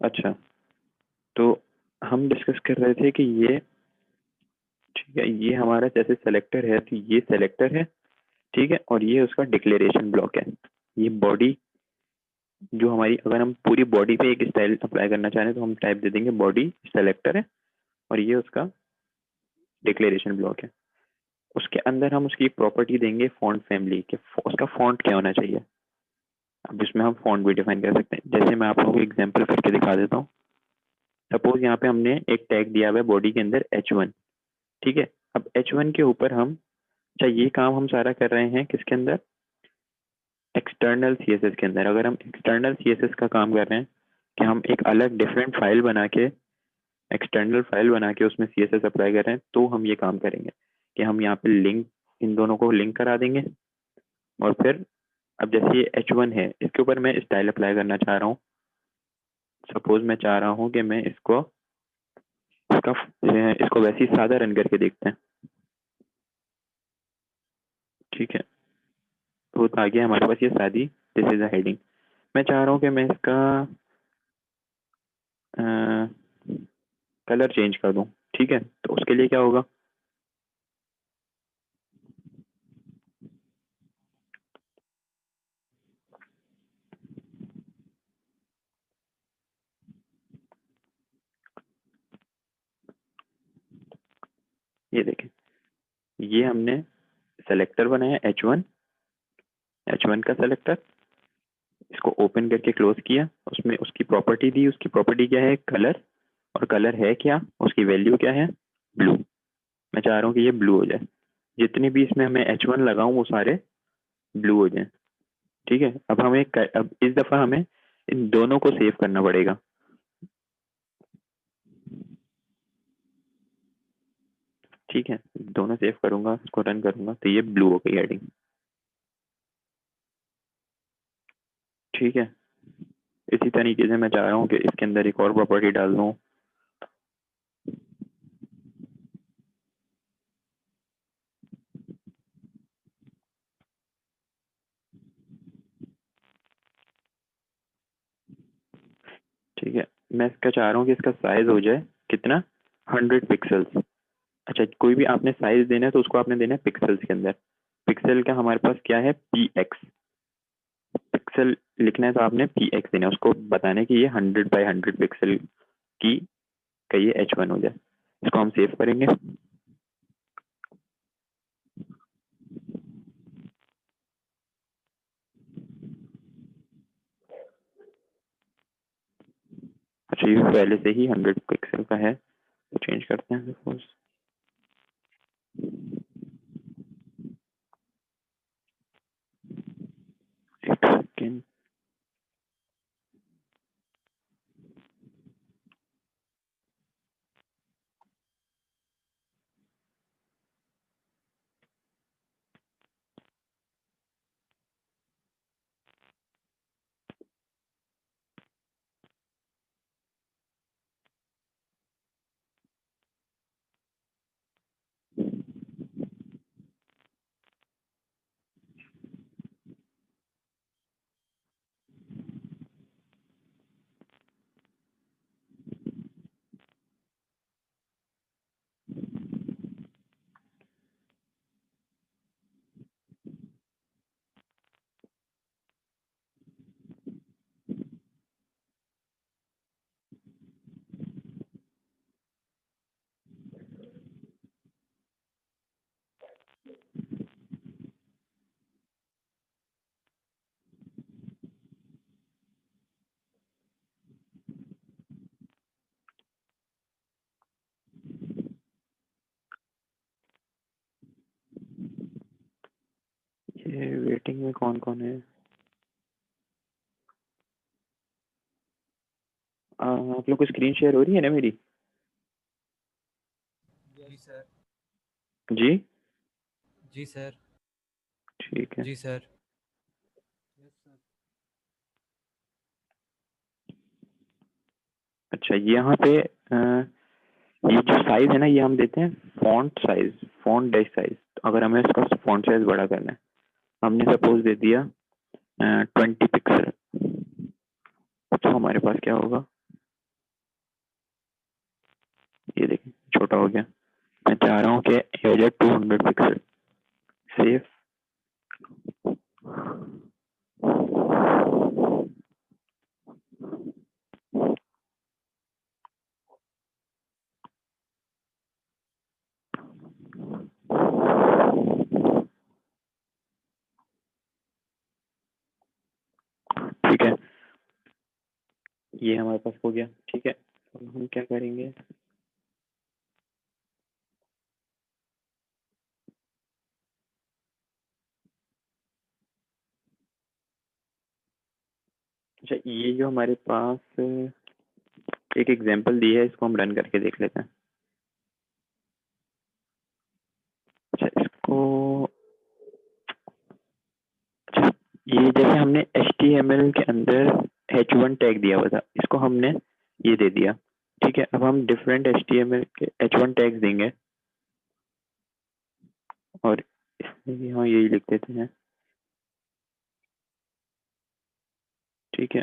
अच्छा, तो हम डिस्कस कर रहे थे कि ये, ठीक है, ये हमारा जैसे सेलेक्टर है, तो ये सेलेक्टर है, ठीक है, और ये उसका डिक्लेरेशन ब्लॉक है। ये बॉडी जो हमारी, अगर हम पूरी बॉडी पे एक स्टाइल अप्लाई करना चाह रहे हैं तो हम टाइप दे देंगे बॉडी सेलेक्टर है, और ये उसका डिक्लेरेशन ब्लॉक है। उसके अंदर हम उसकी प्रॉपर्टी देंगे फॉन्ट फैमिली के, उसका फॉन्ट क्या होना चाहिए। अब इसमें हम फॉन्ट भी डिफाइन कर सकते हैं, जैसे मैं आप लोगों को एग्जांपल करके दिखा देता हूँ। सपोज यहाँ पे हमने एक टैग दिया हुआ है बॉडी के अंदर H1, ठीक है। अब H1 के ऊपर हम, अच्छा ये काम हम सारा कर रहे हैं किसके अंदर, एक्सटर्नल CSS के अंदर। अगर हम एक्सटर्नल CSS का काम कर रहे हैं कि हम एक अलग डिफरेंट फाइल बना के, एक्सटर्नल फाइल बना के उसमें CSS अप्लाई कर रहे हैं, तो हम ये काम करेंगे कि हम यहाँ पे लिंक, इन दोनों को लिंक करा देंगे। और फिर अब जैसे ये H1 है, इसके ऊपर मैं स्टाइल अप्लाई करना चाह रहा हूँ। सपोज मैं चाह रहा हूँ कि मैं इसको, इसको वैसे ही सादा रन करके देखते हैं, ठीक है। तो आ गया हमारे पास ये सादी, दिस इज अ हेडिंग। मैं चाह रहा हूँ कि मैं इसका कलर चेंज कर दूं, ठीक है। तो उसके लिए क्या होगा, ये देखें, ये हमने सेलेक्टर बनाया H1 का सेलेक्टर, इसको ओपन करके क्लोज किया, उसमें उसकी प्रॉपर्टी दी, उसकी प्रॉपर्टी क्या है, कलर। और कलर है क्या, उसकी वैल्यू क्या है, ब्लू। मैं चाह रहा हूँ कि ये ब्लू हो जाए, जितने भी इसमें हमें H1 लगाऊं वो सारे ब्लू हो जाए, ठीक है। अब हमें अब इस दफा हमें इन दोनों को सेव करना पड़ेगा, ठीक है। दोनों सेव करूंगा, इसको रन करूंगा, तो ये ब्लू हो गई हेडिंग, ठीक है। इसी तरीके से मैं चाह रहा हूँ कि इसके अंदर एक और प्रॉपर्टी डाल दूँ, ठीक है। मैं इसका चाह रहा हूँ कि इसका साइज हो जाए कितना, 100 पिक्सल्स। अच्छा, कोई भी आपने साइज देना है तो उसको आपने देना है पिक्सल्स के अंदर। पिक्सल का हमारे पास क्या है, PX। पिक्सल लिखना है तो आपने PX देना है, उसको बताना है कि ये 100 बाई 100 पिक्सल की का ये H1 हो जाए। इसको हम सेव करेंगे, अच्छा ये पहले से ही 100 पिक्सल का है, तो चेंज करते हैं सपोज। एक सेकेंड, ये वेटिंग में कौन कौन है, आप लोग को स्क्रीन शेयर हो रही है ना मेरी, जी सर। जी, जी सर। ठीक है। जी सर। Yes sir. अच्छा यहाँ पे ये जो साइज है ना, ये हम देते हैं font size, font dash size. तो अगर हमें इसका फॉन्ट साइज बड़ा करना है, हमने सपोज दे दिया 20 पिक्सल, तो हमारे पास क्या होगा, छोटा हो गया। मैं चाह रहा हूँ कि एज 200 पिक्सल। सेव। ठीक है, ये हमारे पास हो गया। ठीक है, अब हम क्या करेंगे, अच्छा ये जो हमारे पास एक एग्जांपल दी है, इसको हम रन करके देख लेते हैं। अच्छा इसको, अच्छा ये जैसे हमने HTML के अंदर h1 टैग दिया हुआ था, इसको हमने ये दे दिया। ठीक है, अब हम डिफरेंट HTML के h1 टैग्स देंगे और इसमें भी हम यही लिख देते हैं। ठीक है,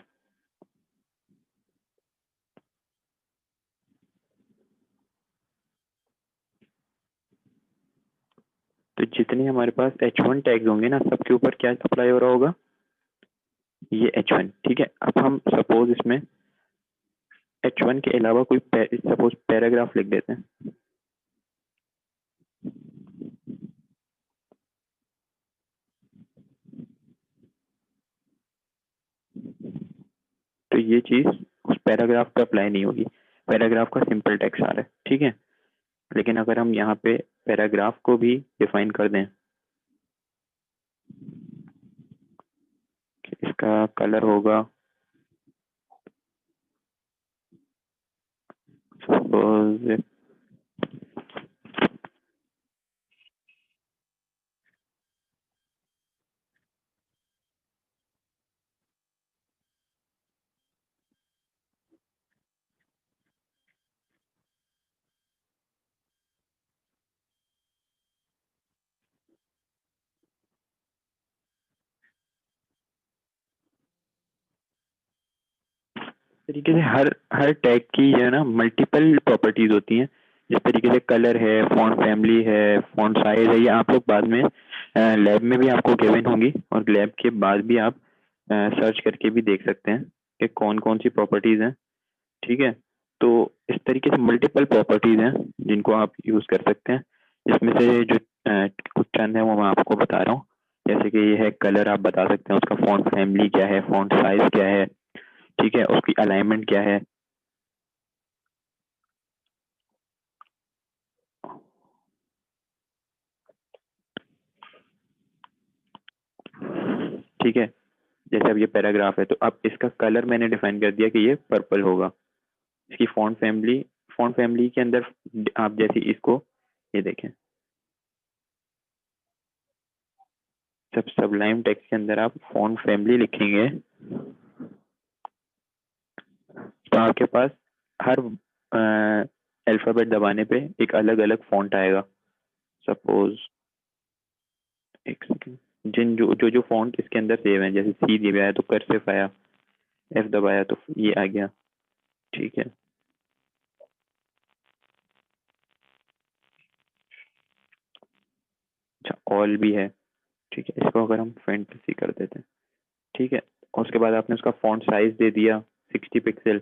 तो जितने हमारे पास h1 टैग्स होंगे ना, सबके ऊपर क्या अप्लाई हो रहा होगा, ये h1। ठीक है, अब हम सपोज इसमें h1 के अलावा कोई सपोज पैराग्राफ लिख देते हैं। तो ये चीज उस पैराग्राफ पे अप्लाई नहीं होगी, पैराग्राफ का सिंपल टेक्स्ट आ रहा है। ठीक है, लेकिन अगर हम यहाँ पे पैराग्राफ को भी डिफाइन कर दें, इसका कलर होगा सपोज तरीके से हर हर टैग की जो है ना मल्टीपल प्रॉपर्टीज होती हैं। जिस तरीके से कलर है, फॉन्ट फैमिली है, फॉन्ट साइज है, ये आप लोग बाद में लैब में भी आपको गिवन होंगी और लैब के बाद भी आप सर्च करके भी देख सकते हैं कि कौन कौन सी प्रॉपर्टीज हैं। ठीक है, तो इस तरीके से मल्टीपल प्रॉपर्टीज हैं जिनको आप यूज कर सकते हैं, जिसमें से जो कुछ चंद है वो मैं आपको बता रहा हूँ। जैसे कि ये है कलर, आप बता सकते हैं उसका फॉन्ट फैमिली क्या है, फॉन्ट साइज क्या है, ठीक है, उसकी अलाइनमेंट क्या है। ठीक है, जैसे अब ये पैराग्राफ है तो अब इसका कलर मैंने डिफाइन कर दिया कि ये पर्पल होगा। इसकी फॉन्ट फैमिली के अंदर आप जैसे इसको ये देखें, सब सबलाइम टेक्स्ट के अंदर आप फॉन्ट फैमिली लिखेंगे तो आपके पास हर अल्फाबेट दबाने पे एक अलग अलग फॉन्ट आएगा। सपोज एक सेकेंड, जिन जो जो जो फॉन्ट इसके अंदर सेव है, जैसे सी दिया है तो कर्सिव आया, एफ दबाया तो ये आ गया। ठीक है, अच्छा ऑल भी है। ठीक है, इसको अगर हम फैंटेसी कर देते हैं। ठीक है, और उसके बाद आपने उसका फॉन्ट साइज दे दिया 60 पिक्सल।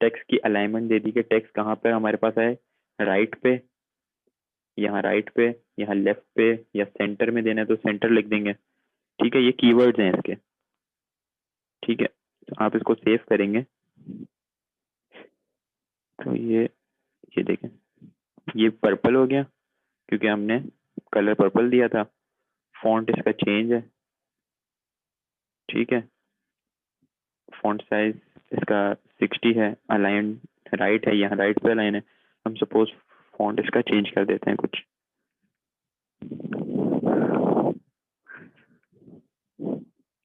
टेक्स्ट की अलाइनमेंट दे दी कि टेक्स्ट कहाँ पे हमारे पास है, राइट पे, यहाँ राइट पे, यहाँ लेफ्ट पे, या सेंटर में देना है तो सेंटर लिख देंगे। ठीक है, ये कीवर्ड्स हैं इसके। ठीक है, तो आप इसको सेव करेंगे तो ये देखें, ये पर्पल हो गया क्योंकि हमने कलर पर्पल दिया था। फॉन्ट इसका चेंज है। ठीक है, फॉन्ट साइज इसका 60 है, अलाइन राइट है, यहाँ राइट पे अलाइन है। हम सपोज फॉन्ट इसका चेंज कर देते हैं कुछ,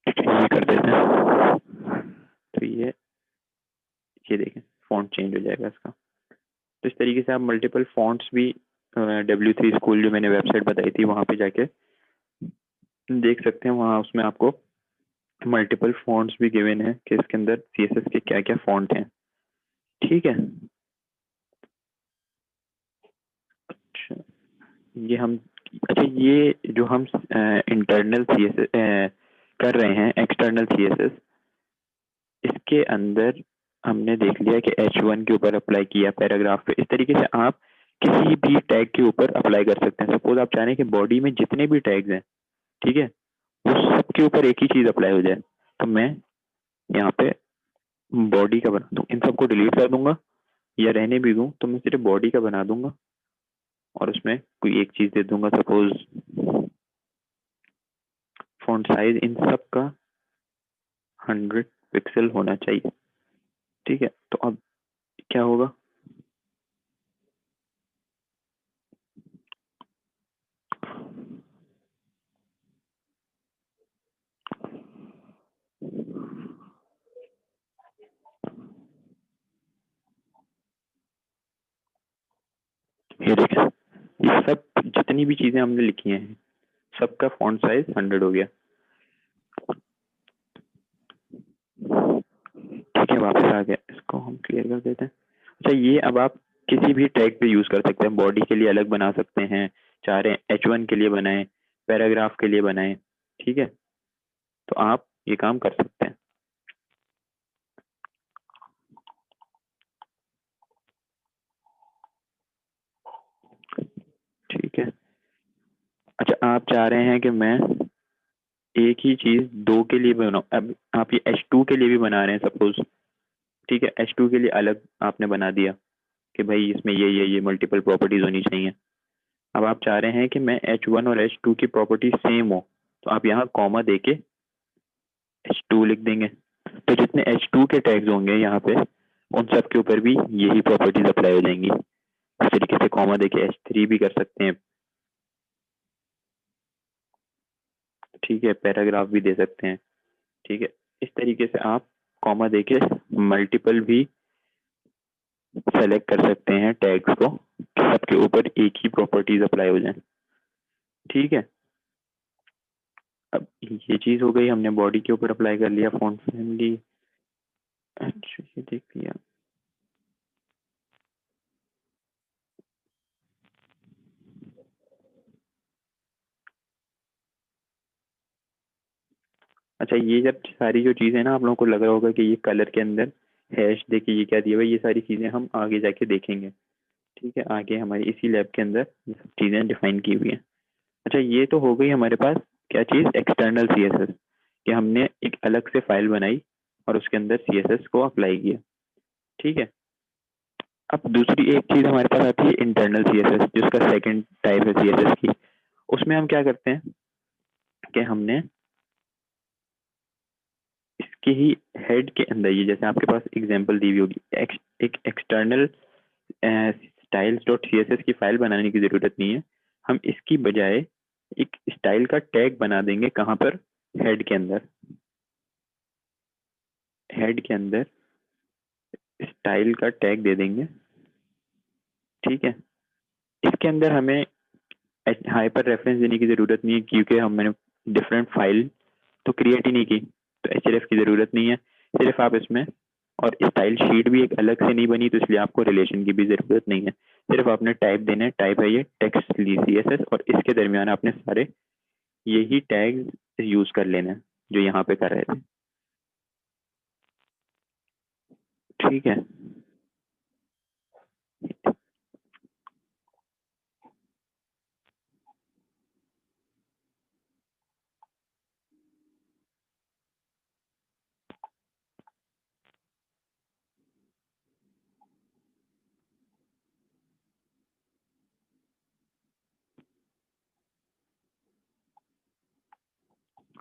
ये कर देते हैं तो ये देखें फॉन्ट चेंज हो जाएगा इसका। तो इस तरीके से आप मल्टीपल फॉन्ट्स भी W3 स्कूल जो मैंने वेबसाइट बताई थी वहां पे जाके देख सकते हैं। वहां उसमें आपको मल्टीपल फॉन्ट्स भी गिवन है कि इसके अंदर CSS के क्या क्या फॉन्ट हैं। ठीक है, ये हम अच्छा ये जो हम इंटरनल सीएसएस कर रहे हैं एक्सटर्नल सीएसएस, इसके अंदर हमने देख लिया कि H1 के ऊपर अप्लाई किया पैराग्राफ पे। इस तरीके से आप किसी भी टैग के ऊपर अप्लाई कर सकते हैं। सपोज आप चाह रहे हैं कि बॉडी में जितने भी टैग्स हैं, ठीक है, वो सबके ऊपर एक ही चीज अप्लाई हो जाए, तो मैं यहाँ पे बॉडी का बना दूं, इन सबको डिलीट कर दूंगा या रहने भी दूं तो मैं सिर्फ बॉडी का बना दूंगा और उसमें कोई एक चीज दे दूंगा, सपोज फॉन्ट साइज इन सब का 100 पिक्सल होना चाहिए। ठीक है, तो अब क्या होगा, ये देखें, ये सब जितनी भी चीजें हमने लिखी हैं सबका फॉन्ट साइज 100 हो गया। ठीक है, वापस आ गया, इसको हम क्लियर कर देते हैं। अच्छा, ये अब आप किसी भी टैग पे यूज कर सकते हैं, बॉडी के लिए अलग बना सकते हैं, चाह रहे हैं H1 के लिए बनाएं, पैराग्राफ के लिए बनाएं, ठीक है, तो आप ये काम कर सकते हैं। ठीक है, अच्छा आप चाह रहे हैं कि मैं एक ही चीज दो के लिए बनाऊं, अब आप ये H2 के लिए भी बना रहे हैं सपोज, ठीक है, H2 के लिए अलग आपने बना दिया कि भाई इसमें ये मल्टीपल प्रॉपर्टीज होनी चाहिए। अब आप चाह रहे हैं कि मैं H1 और H2 की प्रॉपर्टी सेम हो, तो आप यहाँ कॉमा देके H2 लिख देंगे, तो जितने H2 के टैग्स होंगे यहाँ पे उन सब के ऊपर भी यही प्रॉपर्टीज अप्लाई हो जाएंगी। इस तरीके से कॉमा देके H3 भी कर सकते हैं, ठीक है, पैराग्राफ भी दे सकते हैं, ठीक है, इस तरीके से आप कॉमा देके मल्टीपल भी सेलेक्ट कर सकते हैं टैग्स को, सबके ऊपर एक ही प्रॉपर्टीज अप्लाई हो जाए। ठीक है, अब ये चीज हो गई, हमने बॉडी के ऊपर अप्लाई कर लिया फॉन्ट फैमिली। अच्छा, ये देख लिया। अच्छा, ये जब सारी जो चीजें ना आप लोगों को लग रहा होगा कि ये कलर के अंदर हैश देखिए ये क्या दिया हुआ है, ये सारी चीजें हम आगे जाके देखेंगे। ठीक है, आगे हमारी इसी लैब के अंदर ये सब चीजें डिफाइन की हुई हैं। अच्छा, ये तो हो गई हमारे पास क्या चीज, एक्सटर्नल सीएसएस, कि हमने एक अलग से फाइल बनाई और उसके अंदर सीएसएस को अप्लाई किया। ठीक है, अब दूसरी एक चीज हमारे पास आती है इंटरनल सीएसएस, जिसका सेकंड टाइप है सीएसएस की। उसमें हम क्या करते हैं कि हमने इसके ही हेड के अंदर, ये जैसे आपके पास एग्जांपल दी हुई होगी, एक external styles dot C S S की फाइल बनाने की जरूरत नहीं है, हम इसकी बजाय एक स्टाइल का टैग बना देंगे। कहाँ पर, हेड के अंदर, हेड के अंदर स्टाइल का टैग दे देंगे। ठीक है, इसके अंदर हमें हाइपर रेफरेंस देने की जरूरत नहीं है, क्योंकि हमने डिफरेंट फाइल तो क्रिएट ही नहीं की, तो एचएरएफ की जरूरत नहीं है। सिर्फ आप इसमें, और स्टाइल शीट भी एक अलग से नहीं बनी, तो इसलिए आपको रिलेशन की भी जरूरत नहीं है। सिर्फ आपने टाइप देना है, टाइप है ये टेक्स्ट सीएसएस, और इसके दरमियान आपने सारे यही टैग यूज कर लेना है जो यहाँ पे कर रहे थे। ठीक है,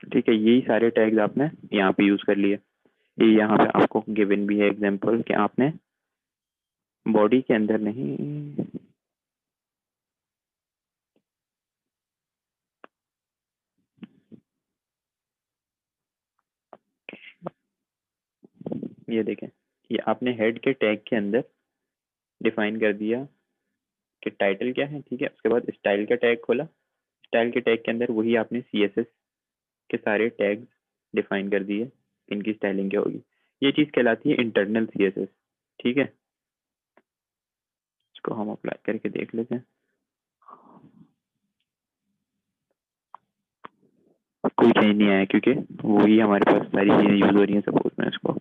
ठीक है, यही सारे टैग्स आपने यहाँ पे यूज कर लिए। ये यहाँ पे आपको गिवन भी है एग्जांपल कि आपने बॉडी के अंदर नहीं, ये देखें, ये आपने हेड के टैग के अंदर डिफाइन कर दिया कि टाइटल क्या है। ठीक है, उसके बाद स्टाइल का टैग खोला, स्टाइल के टैग के अंदर वही आपने सीएसएस के सारे टैग्स डिफाइन कर दिए, इनकी स्टाइलिंग क्या होगी। ये चीज कहलाती है इंटरनल सीएसएस। ठीक है, इसको हम अप्लाई करके देख लेते हैं। कोई चेंज नहीं आया क्योंकि वही हमारे पास सारी चीज़ें यूज़ हो रही हैं। सपोज मैं इसको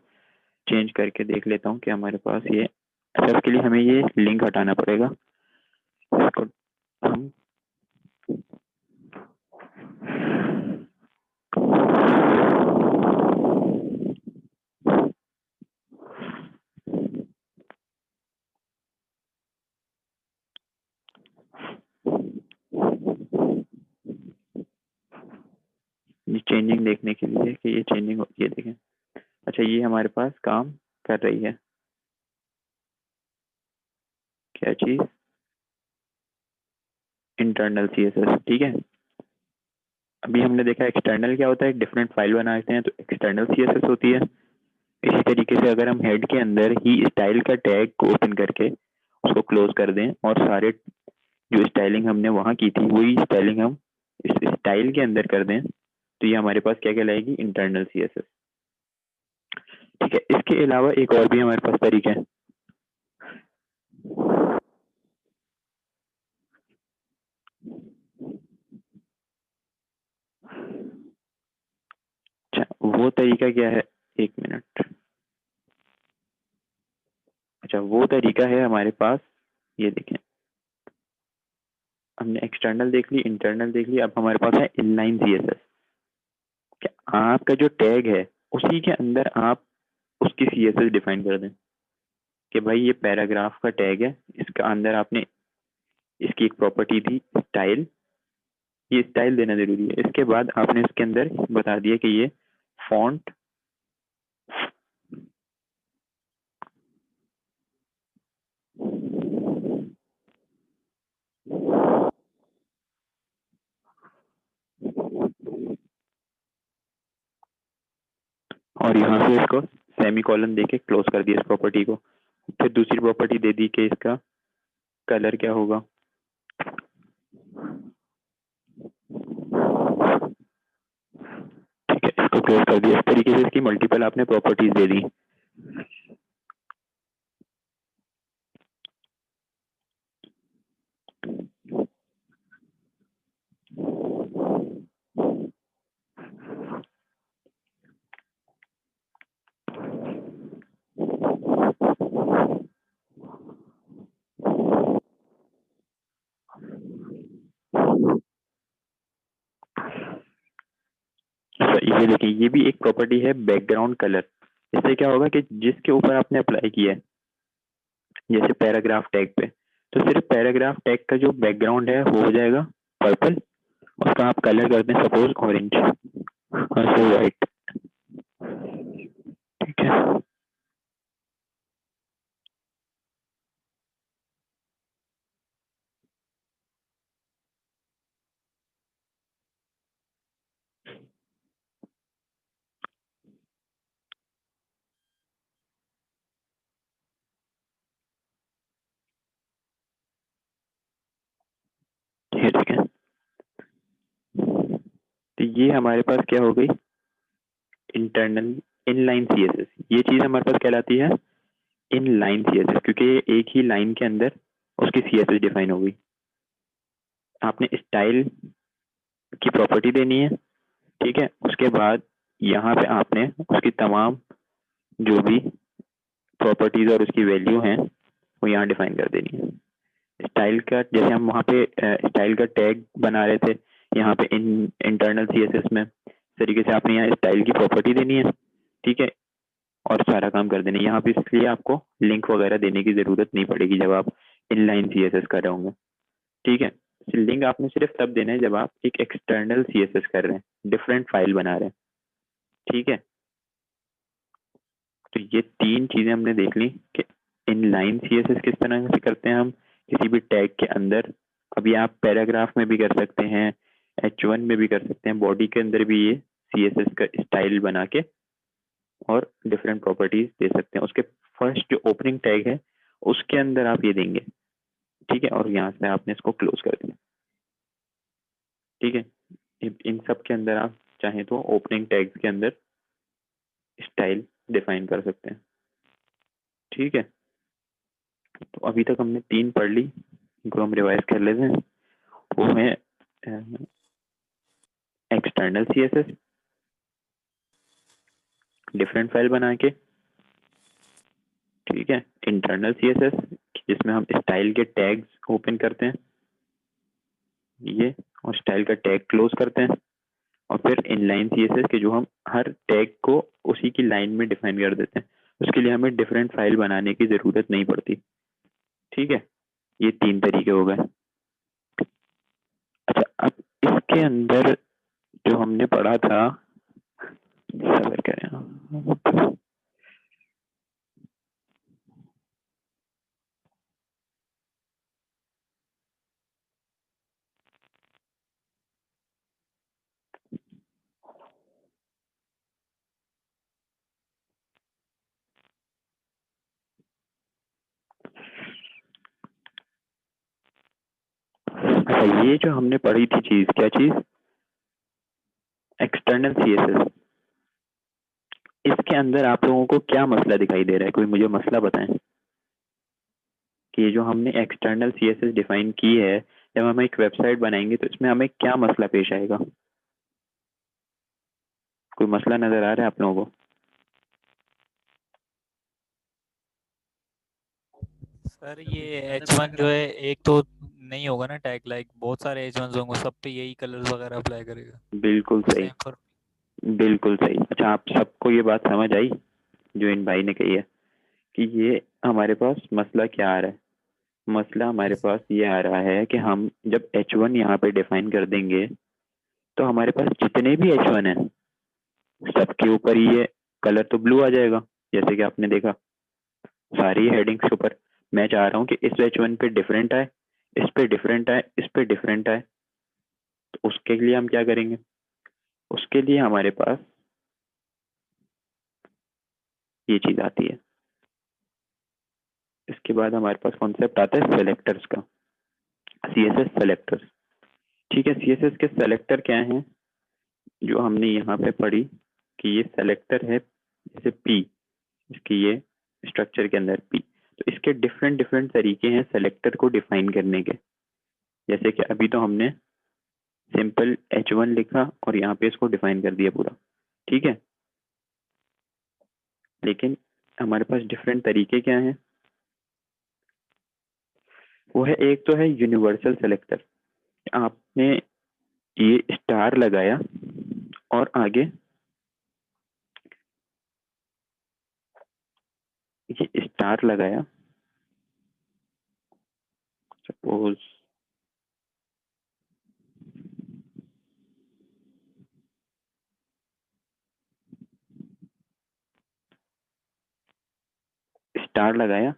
चेंज करके देख लेता हूँ कि हमारे पास ये, अच्छा उसके लिए हमें ये लिंक हटाना पड़ेगा। इसको हम चेंजिंग देखने के लिए कि ये चेंजिंग होती है, देखें। अच्छा ये हमारे पास काम कर रही है, क्या चीज़, इंटरनल CSS, ठीक है। अभी हमने देखा एक्सटर्नल क्या होता है, डिफरेंट फाइल बनाते हैं तो एक्सटर्नल CSS होती है। इसी तरीके से अगर हम हेड के अंदर ही स्टाइल का टैग को ओपन करके उसको क्लोज कर दें और सारे जो स्टाइलिंग हमने वहाँ की थी वही स्टाइलिंग हम इस स्टाइल के अंदर कर दें तो ये हमारे पास क्या कहलाएगी, इंटरनल CSS। ठीक है, इसके अलावा एक और भी हमारे पास तरीका है। अच्छा वो तरीका क्या है, एक मिनट। अच्छा वो तरीका है हमारे पास, ये देखें, हमने एक्सटर्नल देख ली, इंटरनल देख ली, अब हमारे पास है इनलाइन CSS। क्या आपका जो टैग है उसी के अंदर आप उसकी CSS डिफाइन कर दें कि भाई ये पैराग्राफ का टैग है, इसका अंदर आपने इसकी एक प्रॉपर्टी थी स्टाइल, ये स्टाइल देना जरूरी है। इसके बाद आपने इसके अंदर बता दिया कि ये फॉन्ट और यहाँ से इसको सेमी कॉलन देके क्लोज कर दिया इस प्रॉपर्टी को। फिर दूसरी प्रॉपर्टी दे दी कि इसका कलर क्या होगा, ठीक है, इसको क्लोज कर दिया। इस तरीके से इसकी मल्टीपल आपने प्रॉपर्टीज दे दी। ये देखिए, ये भी एक प्रॉपर्टी है बैकग्राउंड कलर। इससे क्या होगा कि जिसके ऊपर आपने अप्लाई किया है, जैसे पैराग्राफ टैग पे, तो सिर्फ पैराग्राफ टैग का जो बैकग्राउंड है वो हो जाएगा पर्पल, उसका आप कलर कर दें सपोज ऑरेंज और फिर व्हाइट, ठीक है। ये ठीक है, तो ये हमारे पास क्या हो गई, इंटरनल इनलाइन CSS। ये चीज हमारे पास कहलाती है इनलाइन CSS क्योंकि ये एक ही लाइन के अंदर उसकी CSS डिफाइन हो गई। आपने स्टाइल की प्रॉपर्टी देनी है, ठीक है। उसके बाद यहाँ पे आपने उसकी तमाम जो भी प्रॉपर्टीज और उसकी वैल्यू हैं वो यहाँ डिफाइन कर देनी है। स्टाइल का जैसे हम वहाँ पे स्टाइल का टैग बना रहे थे यहाँ पे इंटरनल CSS में, इस तरीके से आपने यहाँ स्टाइल की प्रॉपर्टी देनी है, ठीक है, और सारा काम कर देना है। यहाँ पे इसलिए आपको लिंक वगैरह देने की जरूरत नहीं पड़ेगी जब आप इनलाइन CSS कर रहे होंगे, ठीक है। लिंक आपने सिर्फ तब देना है जब आप एक एक्सटर्नल CSS कर रहे हैं, डिफरेंट फाइल बना रहे हैं, ठीक है। तो ये तीन चीजें हमने देख ली कि इनलाइन CSS किस तरह से करते हैं हम किसी भी टैग के अंदर। अभी आप पैराग्राफ में भी कर सकते हैं, H1 में भी कर सकते हैं, बॉडी के अंदर भी ये CSS का स्टाइल बना के और डिफरेंट प्रॉपर्टीज दे सकते हैं। उसके फर्स्ट जो ओपनिंग टैग है उसके अंदर आप ये देंगे, ठीक है, और यहाँ से आपने इसको क्लोज कर दिया, ठीक है। इन सब के अंदर आप चाहें तो ओपनिंग टैग्स के अंदर स्टाइल डिफाइन कर सकते हैं, ठीक है। तो अभी तक हमने तीन पढ़ ली, इनको हम रिवाइज कर लेते हैं। वो है एक्सटर्नल CSS, डिफरेंट फाइल बना के, ठीक है, इंटरनल CSS जिसमें हम स्टाइल के टैग्स ओपन करते हैं ये, और स्टाइल का टैग क्लोज करते हैं, और फिर इनलाइन CSS के जो हम हर टैग को उसी की लाइन में डिफाइन कर देते हैं। उसके लिए हमें डिफरेंट फाइल बनाने की जरूरत नहीं पड़ती। ठीक है, ये 3 तरीके हो गए। अच्छा, अब इसके अंदर जो हमने पढ़ा था, सर्वर करें, अच्छा, ये जो हमने पढ़ी थी चीज, क्या चीज? External CSS। इसके अंदर आप लोगों को क्या मसला दिखाई दे रहा है? कोई मुझे मसला बताएं कि ये जो हमने एक्सटर्नल CSS डिफाइन की है, जब हम एक वेबसाइट बनाएंगे तो इसमें हमें क्या मसला पेश आएगा? कोई मसला नजर आ रहा है आप लोगों को? सर ये H1 जो है एक तो नहीं होगा ना टैग, लाइक बहुत सारे H1 होंगे, सब पे यही कलर्स वगैरह अप्लाई करेगा। बिल्कुल सही, सेम फॉर। बिल्कुल सही। अच्छा, आप सबको ये बात समझ आई जो इन भाई ने कही है कि ये हमारे पास मसला क्या आ रहा है? मसला जी हमारे सर। पास ये आ रहा है कि हम जब H1 यहाँ पे डिफाइन कर देंगे तो हमारे पास जितने भी H1 है सबके ऊपर ये कलर तो ब्लू आ जाएगा, जैसे कि आपने देखा सारी हेडिंग्स के ऊपर। मैं चाह रहा हूँ कि इस H1 पे डिफरेंट आए, इस पे डिफरेंट आए, इस पे डिफरेंट आए, तो उसके लिए हम क्या करेंगे? उसके लिए हमारे पास ये चीज आती है। इसके बाद हमारे पास कॉन्सेप्ट आता है सेलेक्टर्स का, CSS सेलेक्टर्स। ठीक है, CSS के सेलेक्टर क्या हैं? जो हमने यहाँ पे पढ़ी कि ये सेलेक्टर है, जैसे P, इसकी ये स्ट्रक्चर के अंदर P, तो इसके डिफरेंट डिफरेंट तरीके हैं सेलेक्टर को डिफाइन करने के। जैसे कि अभी तो हमने सिंपल H1 लिखा और यहाँ पे इसको डिफाइन कर दिया पूरा, ठीक है। लेकिन हमारे पास डिफरेंट तरीके क्या हैं? वो है, एक तो है यूनिवर्सल सेलेक्टर। आपने ये स्टार लगाया और आगे ये स्टार लगाया, सपोज स्टार लगाया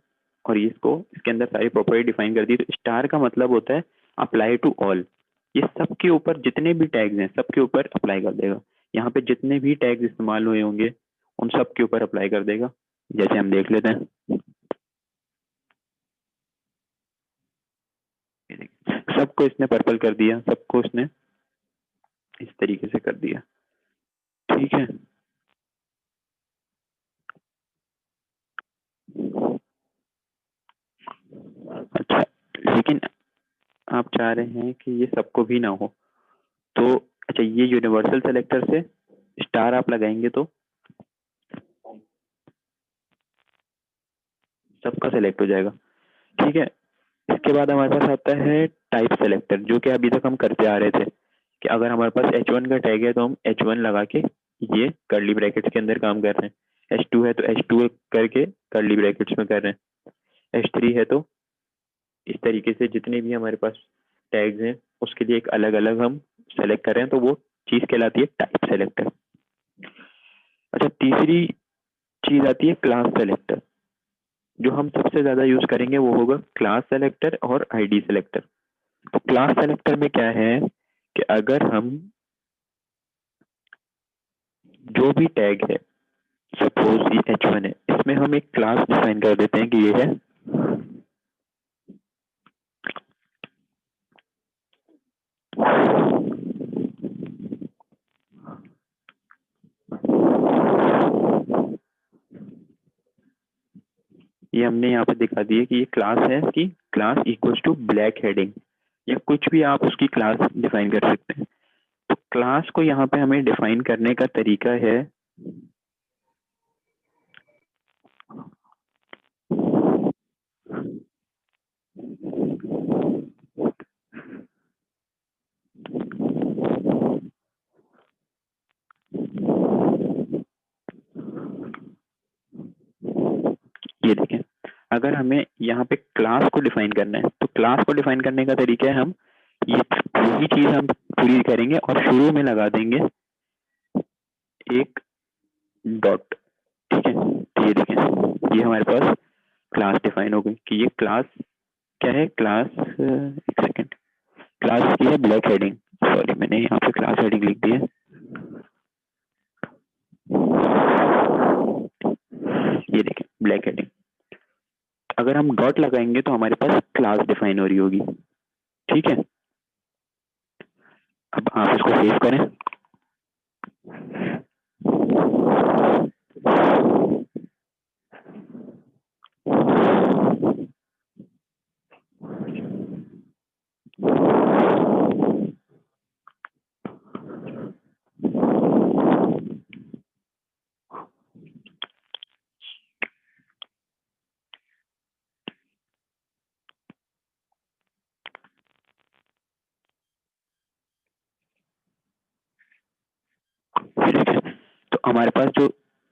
और इसको इसके अंदर सारी प्रॉपर्टी डिफाइन कर दी। तो स्टार का मतलब होता है अप्लाई टू ऑल, ये सबके ऊपर जितने भी टैग्स हैं सबके ऊपर अप्लाई कर देगा। यहाँ पे जितने भी टैग्स इस्तेमाल हुए होंगे उन सब के ऊपर अप्लाई कर देगा। जैसे हम देख लेते हैं, सबको इसने पर्पल कर दिया, सबको इसने इस तरीके से कर दिया, ठीक है। अच्छा, लेकिन आप चाह रहे हैं कि ये सबको भी ना हो, तो अच्छा, ये यूनिवर्सल सेलेक्टर से स्टार आप लगाएंगे तो सबका सेलेक्ट हो जाएगा, ठीक है। इसके बाद हमारे पास आता है टाइप सेलेक्टर, जो कि अभी तक हम करते आ रहे थे कि अगर हमारे पास H1 का टैग है तो हम H1 लगा के ये कर्ली ब्रैकेट्स के अंदर काम कर रहे हैं, H2 है तो H2 करके कर्ली ब्रैकेट्स में कर रहे हैं, H3 है तो इस तरीके से जितने भी हमारे पास टैग्स हैं उसके लिए एक अलग अलग हम सेलेक्ट कर रहे हैं, तो वो चीज कहलाती है टाइप सेलेक्टर। अच्छा, तीसरी चीज आती है क्लास सेलेक्टर। जो हम सबसे ज्यादा यूज करेंगे वो होगा क्लास सेलेक्टर और आईडी सेलेक्टर। तो क्लास सेलेक्टर में क्या है कि अगर हम जो भी टैग है, सपोज ये H1 है, इसमें हम एक क्लास डिफाइन कर देते हैं कि ये है ये हमने यहाँ पे दिखा दिया कि ये क्लास है कि class equals to black heading, या कुछ भी आप उसकी क्लास डिफाइन कर सकते हैं। तो क्लास को यहाँ पे हमें डिफाइन करने का तरीका है ये देखें, अगर हमें यहाँ पे क्लास को डिफाइन करना है तो क्लास को डिफाइन करने का तरीका है हम ये पूरी चीज हम पूरी करेंगे और शुरू में लगा देंगे एक डॉट। ठीक है, तो ये देखें, ये हमारे पास क्लास डिफाइन हो गई कि ये क्लास क्या है। क्लास एक सेकेंड, क्लास की है ब्लैक हेडिंग, सॉरी मैंने यहाँ पे क्लास हेडिंग लिख दी है। ये देखें ब्लैक हेडिंग, अगर हम डॉट लगाएंगे तो हमारे पास क्लास डिफाइन हो रही होगी। ठीक है, अब आप इसको सेव करें। तो हमारे पास जो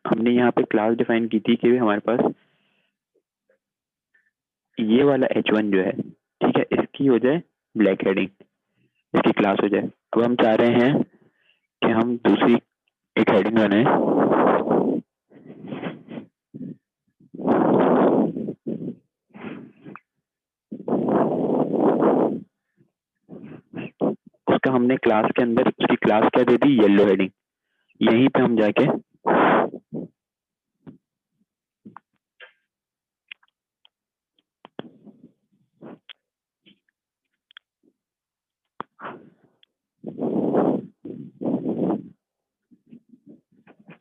हमने यहाँ पे क्लास डिफाइन की थी कि हमारे पास ये वाला h1 जो है, ठीक है, इसकी हो जाए ब्लैक हेडिंग, इसकी क्लास हो जाए। अब हम चाह रहे हैं कि हम दूसरी एक हेडिंग बनाए, उसका हमने क्लास के अंदर उसकी क्लास क्या दे दी, येलो हेडिंग। यहीं पे हम जाके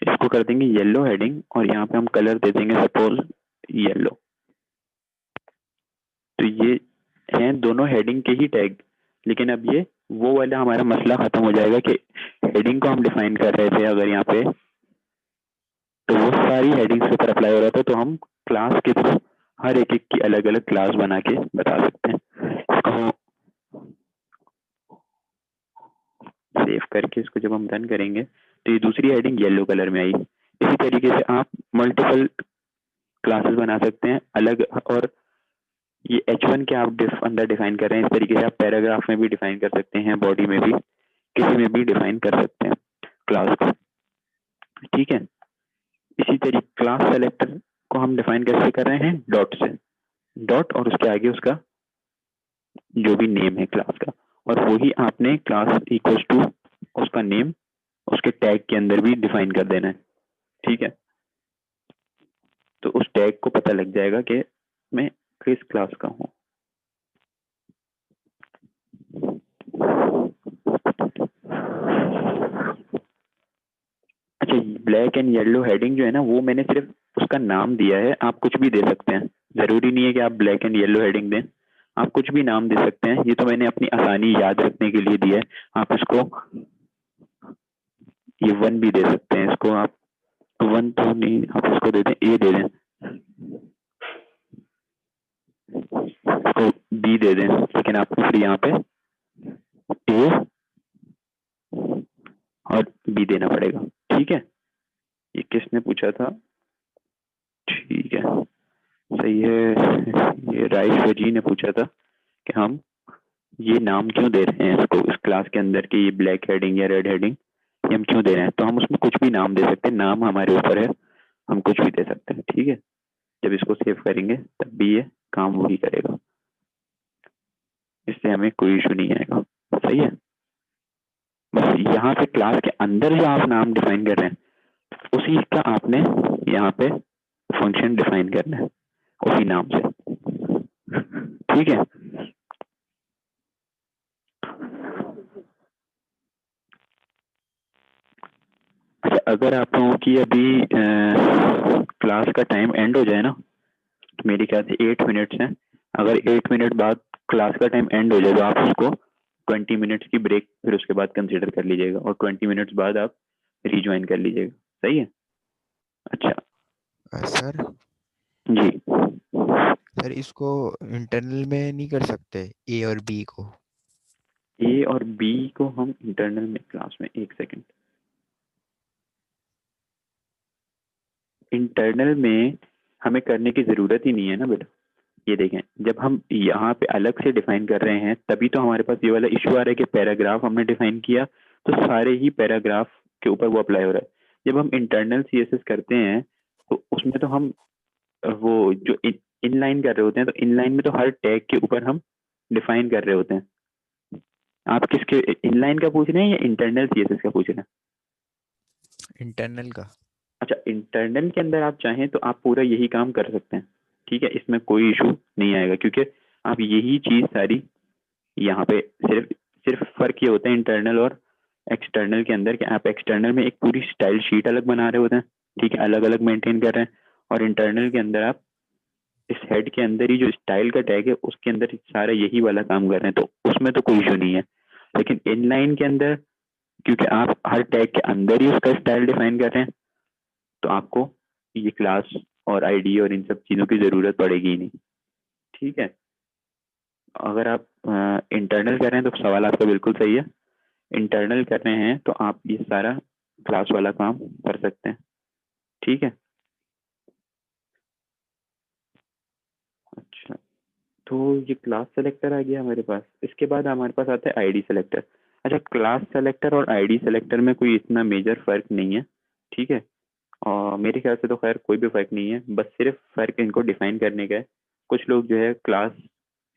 इसको कर देंगे येलो हेडिंग और यहाँ पे हम कलर दे देंगे सपोज येलो। तो ये हैं दोनों हेडिंग के ही टैग, लेकिन अब ये वो वाला हमारा मसला खत्म हो जाएगा कि हेडिंग को हम डिफाइन कर रहे थे अगर यहाँ पे, तो वो सारी हेडिंग्स के ऊपर अप्लाई हो रहा था। तो हम क्लास के थ्रू हर एक की अलग अलग क्लास बना के बता सकते हैं। इसको सेव करके इसको जब हम रन करेंगे तो ये दूसरी हेडिंग येलो कलर में आई। इसी तरीके से आप मल्टीपल क्लासेस बना सकते हैं अलग, और ये h1 के आप अंदर डिफाइन कर रहे हैं, इस तरीके से आप पैराग्राफ में भी डिफाइन कर सकते हैं, बॉडी में भी, किसी में भी डिफाइन कर सकते हैं क्लास को। ठीक है, इसी तरीके क्लास सेलेक्टर को हम डिफाइन कैसे कर रहे हैं, डॉट से, डॉट और उसके आगे उसका जो भी नेम है क्लास का, और वही आपने क्लास इक्वल्स टू उसका नेम उसके टैग के अंदर भी डिफाइन कर देना है। ठीक है, तो उस टैग को पता लग जाएगा कि मैं किस क्लास का हूँ। अच्छा, ब्लैक एंड येलो हेडिंग जो है ना, वो मैंने सिर्फ उसका नाम दिया है, आप कुछ भी दे सकते हैं, जरूरी नहीं है कि आप ब्लैक एंड येलो हेडिंग दें, आप कुछ भी नाम दे सकते हैं। ये तो मैंने अपनी आसानी याद रखने के लिए दिया है। आप इसको ये 1 भी दे सकते हैं, इसको आप 1 तो नहीं, आप इसको दे दें ए दे दें, इसको बी दे दें, लेकिन आपको फिर यहाँ पे ए और बी देना पड़ेगा। ठीक है, ये किसने पूछा था, ठीक है सही है, ये राइस जी ने पूछा था कि हम ये नाम क्यों दे रहे हैं इसको, इस क्लास के अंदर की ये ब्लैक हेडिंग या रेड हेडिंग ये हम क्यों दे रहे हैं। तो हम उसमें कुछ भी नाम दे सकते हैं, नाम हमारे ऊपर है, हम कुछ भी दे सकते हैं। ठीक है, जब इसको सेव करेंगे तब भी ये काम वही करेगा, इससे हमें कोई इशू नहीं आएगा। सही है, बस यहाँ पे क्लास के अंदर जो आप नाम डिफाइन कर रहे हैं उसी का आपने यहाँ पे फंक्शन डिफाइन करना है उसी नाम से। ठीक है, अच्छा अगर आप लोगों की अभी क्लास का टाइम एंड हो जाए ना, तो मेरे ख्याल से 8 मिनट्स हैं, अगर 8 मिनट बाद क्लास का टाइम एंड हो जाए तो आप उसको 20 मिनट्स की ब्रेक फिर उसके बाद कंसिडर कर लीजिएगा, और 20 मिनट्स बाद आप रिज्वाइन कर लीजिएगा। सही है? अच्छा सर जी। सर इसको इंटरनल में नहीं कर सकते ए और बी को? ए और बी को हम इंटरनल में क्लास में, एक सेकंड, इंटरनल में हमें करने की जरूरत ही नहीं है ना बेटा। ये देखें, जब हम यहाँ पे अलग से डिफाइन कर रहे हैं तभी तो हमारे पास ये वाला इशू आ रहा है कि पैराग्राफ हमने डिफाइन किया तो सारे ही पैराग्राफ के ऊपर वो अप्लाई हो रहा है। जब हम इंटरनल सीएसएस करते हैं तो उसमें तो हम वो जो इनलाइन कर रहे होते हैं, तो इनलाइन में तो हर टैग के ऊपर हम डिफाइन कर रहे होते हैं। आप किसके इनलाइन का पूछ रहे हैं या इंटरनल सीएसएस का पूछ रहे हैं? इंटरनल का। अच्छा, इंटरनल के अंदर आप चाहें तो आप पूरा यही काम कर सकते हैं, ठीक है, इसमें कोई इशू नहीं आएगा, क्योंकि आप यही चीज सारी यहाँ पे सिर्फ सिर्फ फर्क ये होता है इंटरनल और एक्सटर्नल के अंदर कि आप एक्सटर्नल में एक पूरी स्टाइल शीट अलग बना रहे होते हैं, ठीक है, अलग अलग मेंटेन कर रहे हैं, और इंटरनल के अंदर आप इस हेड के अंदर ही जो स्टाइल का टैग है उसके अंदर सारा यही वाला काम कर रहे हैं, तो उसमें तो कोई इशू नहीं है। लेकिन इनलाइन के अंदर क्योंकि आप हर टैग के अंदर ही उसका स्टाइल डिफाइन कर रहे हैं, तो आपको ये क्लास और आईडी और इन सब चीजों की जरूरत पड़ेगी ही नहीं, ठीक है। अगर आप इंटरनल कर रहे हैं तो सवाल आपका बिल्कुल सही है, इंटरनल कर रहे हैं तो आप ये सारा क्लास वाला काम कर सकते हैं, ठीक है। अच्छा, तो ये क्लास सेलेक्टर आ गया हमारे पास, इसके बाद हमारे पास आता है आईडी सेलेक्टर। अच्छा, क्लास सेलेक्टर और आईडी सेलेक्टर में कोई इतना मेजर फर्क नहीं है, ठीक है, और मेरे ख्याल से तो खैर कोई भी फर्क नहीं है, बस सिर्फ फर्क इनको डिफाइन करने का है। कुछ लोग जो है क्लास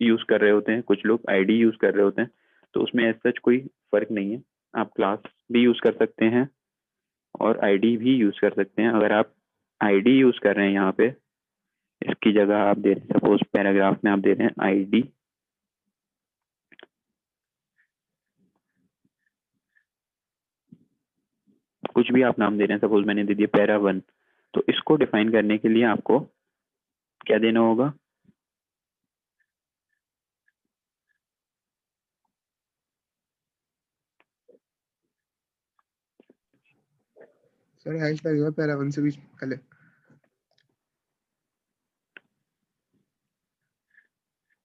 यूज कर रहे होते हैं, कुछ लोग आईडी यूज कर रहे होते हैं, तो उसमें एज सच कोई फर्क नहीं है। आप क्लास भी यूज कर सकते हैं और आईडी भी यूज कर सकते हैं। अगर आप आईडी यूज कर रहे हैं यहाँ पे, इसकी जगह आप दे रहे हैं, सपोज पैराग्राफ में आप दे रहे हैं आईडी, कुछ भी आप नाम दे रहे हैं, सपोज मैंने दे दिया पैरा 1, तो इसको डिफाइन करने के लिए आपको क्या देना होगा? सर हैश लगेगा पैरा 1 से भी पहले।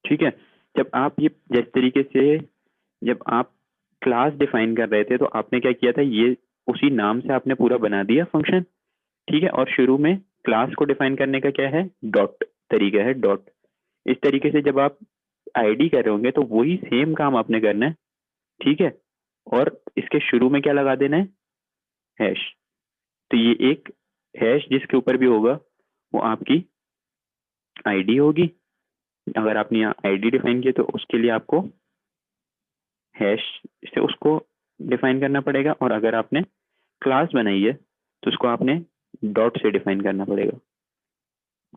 ठीक है, जब आप ये जिस तरीके से जब आप क्लास डिफाइन कर रहे थे तो आपने क्या किया था, ये उसी नाम से आपने पूरा बना दिया फंक्शन, ठीक है, और शुरू में क्लास को डिफाइन करने का क्या है, डॉट तरीका है, डॉट। इस तरीके से जब आप आईडी कर रहे होंगे तो वही सेम काम आपने करना है, ठीक है, और इसके शुरू में क्या लगा देना है, हैश। तो ये एक हैश जिसके ऊपर भी होगा वो आपकी आईडी होगी। अगर आपने यहाँ आईडी डिफाइन किया तो उसके लिए आपको हैश से उसको डिफाइन करना पड़ेगा, और अगर आपने क्लास बनाई है तो उसको आपने डॉट से डिफाइन करना पड़ेगा,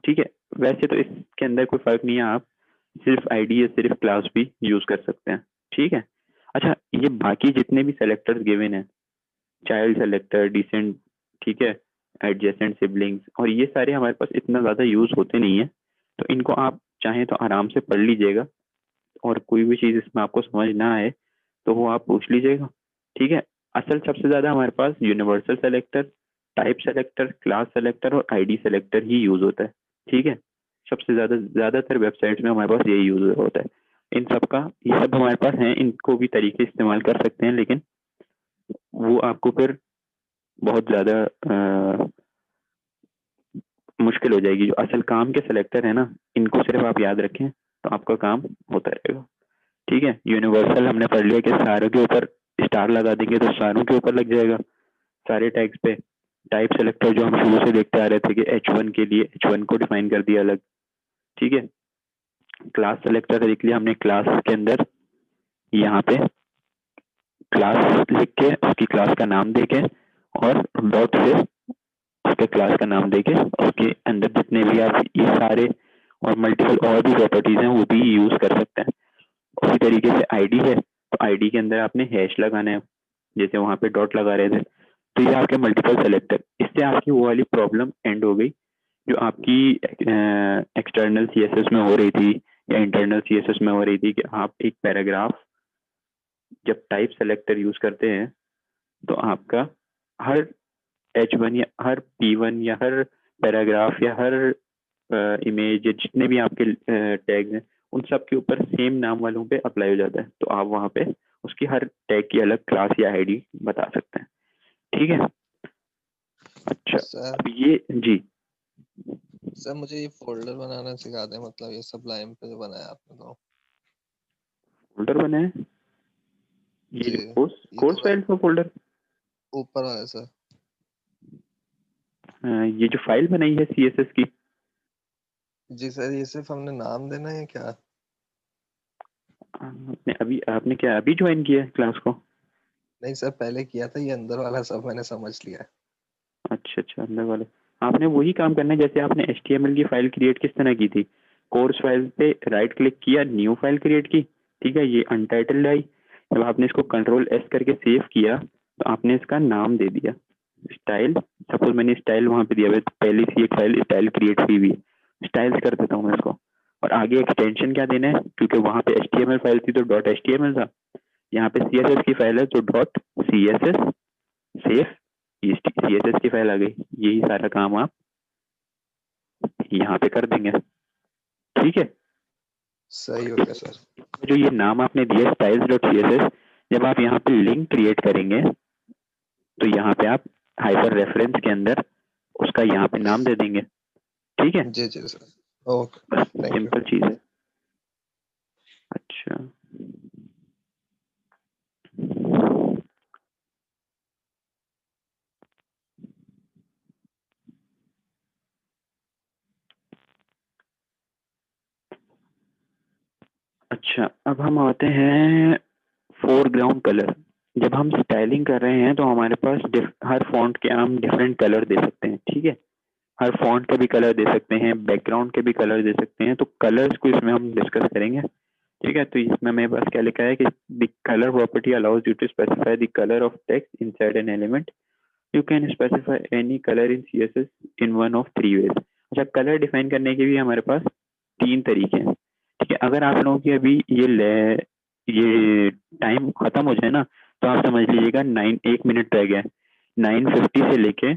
ठीक है। वैसे तो इसके अंदर कोई फर्क नहीं है, आप सिर्फ आईडी या सिर्फ क्लास भी यूज कर सकते हैं, ठीक है। अच्छा, ये बाकी जितने भी सेलेक्टर्स गिवन है, चाइल्ड सेलेक्टर, डिसेंट, ठीक है, एडजेसेंट सिबलिंग्स, और ये सारे हमारे पास इतना ज़्यादा यूज होते नहीं है, तो इनको आप चाहें तो आराम से पढ़ लीजिएगा, और कोई भी चीज़ इसमें आपको समझ ना आए तो वो आप पूछ लीजिएगा, ठीक है। असल सबसे ज़्यादा हमारे पास universal selector, type selector, class selector और आईडी सेलेक्टर ही यूज होता है, ठीक है। सबसे ज़्यादातर वेबसाइट्स में हमारे पास यही यूज होता है। इन सब का ये सब हमारे पास हैं, इनको भी तरीके इस्तेमाल कर सकते हैं, लेकिन वो आपको फिर बहुत ज़्यादा मुश्किल हो जाएगी। जो असल काम के सेलेक्टर है ना, इनको सिर्फ आप याद रखें तो आपका काम होता रहेगा, ठीक है। यूनिवर्सल हमने पढ़ लिया कि सारों के ऊपर स्टार लगा देंगे तो सारों के ऊपर लग जाएगा सारे टैग्स पे। टाइप सेलेक्टर जो हम शुरू से देखते आ रहे थे कि H1 के लिए H1 को डिफाइन कर दिया अलग, ठीक है। क्लास सेलेक्टर देख लिया हमने, क्लास के अंदर यहाँ पे क्लास लिख के उसकी क्लास का नाम देके और डॉट से उसके क्लास का नाम देके उसके अंदर जितने भी आप ये सारे और मल्टीपल और भी प्रॉपर्टीज हैं वो भी यूज कर सकते हैं। उसी तरीके से आईडी है, तो आईडी के अंदर आपने हैश लगाना है, जैसे वहां पे डॉट लगा रहे थे, तो ये आपके मल्टीपल सेलेक्टर, इससे आपकी वो वाली प्रॉब्लम एंड हो गई जो आपकी एक्सटर्नल सीएसएस में हो रही थी या इंटरनल सीएसएस में हो रही थी कि आप एक पैराग्राफ जब टाइप सेलेक्टर यूज करते हैं तो आपका हर H1 या हर P1 या हर पैराग्राफ या हर इमेज या जितने भी आपके टैग्स हैं उन सब के ऊपर सेम नाम वालों पे अप्लाई हो जाता है। तो आप वहाँ पे उसकी हर टैग की अलग क्लास या आईडी बता सकते हैं। ठीक है। अच्छा सर अब ये जी सर मुझे ये फोल्डर बनाना सिखा दें, मतलब ये सबलाइम पे जो बनाया आपने तो। फोल्डर बना है ये जी कोर्स ये थोड़ा फाइल का फोल्डर। ऊपर वाला सर। ये जो फाइल बनाई है CSS की। जी सर ये सिर्फ हमने नाम देना है क्या? आपने क्या अभी ज्वाइन किया है क्लास को? नहीं सर पहले किया था, ये अंदर वाला सब मैंने समझ लिया है। अच्छा अंदर वाले आपने वही काम करना है जैसे आपने HTML की फाइल क्रिएट किस तरह की थी। कोर्स फाइल पे राइट क्लिक किया, न्यू फाइल क्रिएट की। ठीक है, ये अनटाइटल्ड आई। जब आपने इसको Ctrl+S करके सेव किया तो आपने इसका नाम दे दिया स्टाइल। सपोज मैंने स्टाइल वहां पे दिया हुआ है, पहले से एक फाइल स्टाइल क्रिएट हुई हुई है, स्टाइल्स कर देता हूँ मैं इसको। और आगे एक्सटेंशन क्या देना है, क्योंकि वहां पे HTML फाइल थी तो .html था, यहाँ पे CSS की फाइल है तो .css सेफ CSS की फाइल आ गई। यही सारा काम आप यहाँ पे कर देंगे। ठीक है। सही हो गया सर। जो ये नाम आपने दिया styles.css, जब आप यहाँ पे लिंक क्रिएट करेंगे तो यहाँ पे आप हाइपर रेफरेंस के अंदर उसका यहाँ पे नाम दे देंगे। ठीक है, जी जी सर ओके बस थैंक यू। सिंपल चीज है। अच्छा अच्छा अब हम आते हैं फोरग्राउंड कलर। जब हम स्टाइलिंग कर रहे हैं तो हमारे पास हर फॉन्ट के हम डिफरेंट कलर दे सकते हैं। ठीक है, हर फॉन्ट के भी कलर दे सकते हैं, बैकग्राउंड के भी कलर दे सकते हैं। तो कलर्स को इसमें हम डिस्कस करेंगे। ठीक है, तो इसमें मेरे पास क्या लिखा है कि the colour property allows you to specify the colour of text inside an element. You can specify any colour in CSS in one of 3 ways. अच्छा, कलर डिफाइन करने के भी हमारे पास 3 तरीके हैं। ठीक है, अगर आप लोगों की अभी ये टाइम खत्म हो जाए ना तो आप समझ लीजिएगा 1 मिनट रह गया है। 9:50 से लेके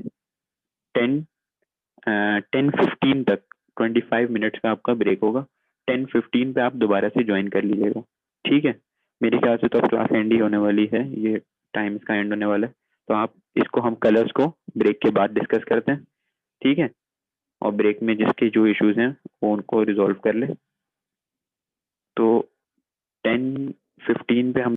10:15 तक 25 मिनट्स का आपका ब्रेक होगा। 10:15 पे आप दोबारा से ज्वाइन कर लीजिएगा। ठीक है, मेरे ख्याल से तो अब क्लास एंड ही होने वाली है, ये टाइम इसका एंड होने वाला है। तो आप इसको हम कलर्स को ब्रेक के बाद डिस्कस करते हैं। ठीक है, और ब्रेक में जिसके जो इश्यूज हैं वो उनको रिजॉल्व कर ले। तो 10:15 पे हम